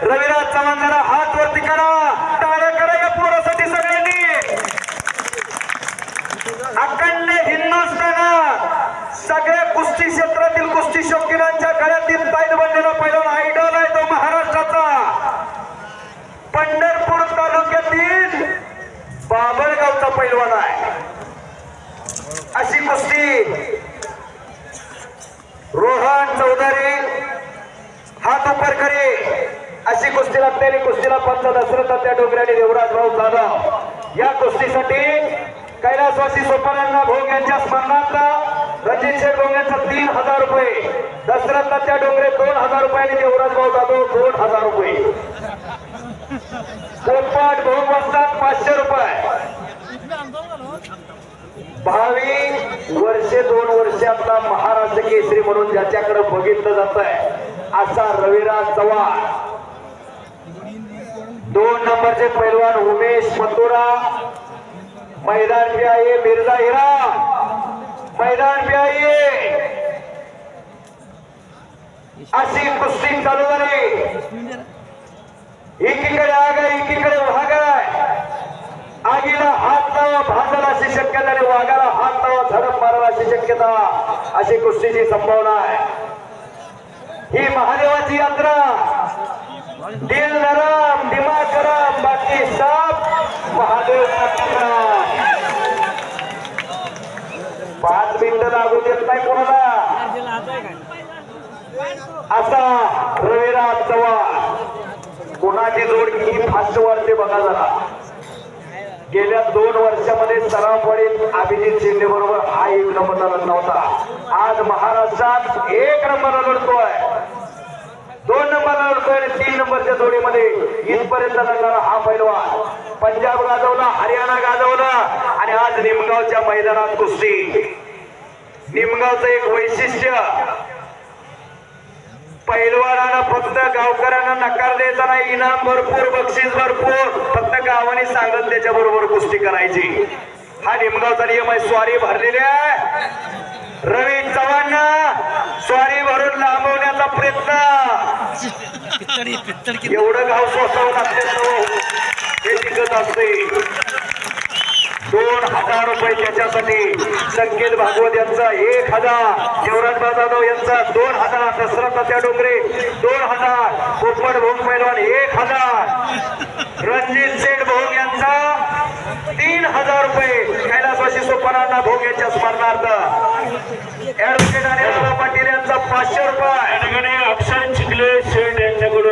रविराज चव्हाण जरा हात वरती करा, टाळ्या करा या पोरासाठी सगळ्यांनी. अखंड हिंदुस्थानात सगळ्या कुस्ती क्षेत्रातील कुस्ती शौकीनांच्या गळ्यातील ताईत बनलेला पहिला आयडॉल आहे तो महाराष्ट्राचा. पंढरपूर तालुक्यातील बाबळगावचा पैलवान आहे. अशी कुस्ती रोहन चौधरी हात उपर करे अशी कुस्ती लागते. कुस्तीला पंच दशरथ त्या डोंगऱ्याने देवराज भाऊ जाधव या कुस्तीसाठी कैलासवासी सोपानांना भोग यांच्या स्मरणार्थ रणजित शेठ भोग यांचा 3000 रुपये, दशरथ त्या डोंगरे 2000 रुपये आणि देवराज भाऊ जाधव 2000 रुपये. पोपट भोग बसतात 500 रुपये. भावी वर्षे 2 वर्षातला महाराष्ट्र केसरी म्हणून ज्याच्याकडे बघितलं जात आहे असा रविराज चव्हाण. 2 नंबरचे पैलवान उमेश मथुरा मैदान पे आइए. मिर्जा हिरा मैदान पे आइए. अशी कुस्ती चालू झाली. एकीकडे आग आहे, एकीकडे वाघ आहे. आगीला हात लावा भाजला अशी शक्यता आणि वाघाला हात लावा झडप मारावा अशी शक्यता. अशी कुस्तीची संभावना आहे. ही महादेवाची यात्रा. दिल नरम दिमाग गरम बाकी सब महादेव. 5 मिनिटं लागू देत नाही कोणाला असा रविराज चव्हाण. कोणाची जोड किती फास्ट वाढते बघा जरा. गेल्या 2 वर्षामध्ये सराफवाडीत अभिजित शिंदे बरोबर हा 1 नंबरला लढला होता. आज महाराष्ट्रात 1 नंबरला लढतोय, 2 नंबरला लढतोय आणि 3 नंबरच्या जोडीमध्ये इथपर्यंत लढणारा हा पैलवान. पंजाब गाजवला, हरियाणा गाजवला आणि आज निमगावच्या मैदानात कुस्ती. निमगावचं एक वैशिष्ट्य पैलवानांना फक्त गावकऱ्यांना नकार द्यायचा नाही. इनाम भरपूर, बक्षीस भरपूर. फक्त गावाने सांगत त्याच्या बरोबर कुस्ती करायची. हा निमगावचा नियम आहे. स्वारी भरलेली आहे. रवी चव्हाण स्वारी भरून लांबवण्याचा प्रयत्न. एवढं गाव स्वतःहून लागते हे टिकत असते. 2000 रुपये त्याच्यासाठी. संकेत भागवत यांचा 1000, देवराज जाधव यांचा 2000, दशरथ त्या डोंगरे 2000, पोपट भोग पैलवान 1000, रणजित शेठ भोग यांचा 3000 रुपये, कैलासवासी सोपानांना भोग यांच्या स्मरणार्थ. ऍडव्होकेट आणि पाटील यांचा 500 रुपये. अक्षर चिखले शेठ यांच्याकडून